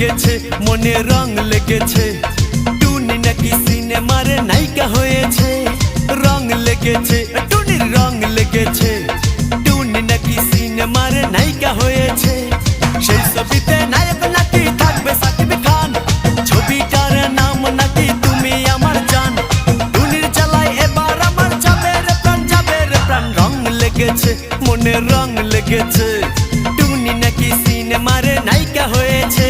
লেগেছে মনে রং লেগেছে টুনি নাকি সিনেমার নায়িকা হয়েছে রং লেগেছে টুনির রং লেগেছে টুনি নাকি সিনেমার নায়িকা হয়েছে সেই ছবিতে নায়ক নাকি থাকবে সাকিব খান ছবিটার নাম নাকি তুমি আমার জান টুনির জ্বালায় এবার আমার যাবে রে প্রাণ রং লেগেছে মনে রং লেগেছে টুনি নাকি সিনেমার নায়িকা হয়েছে।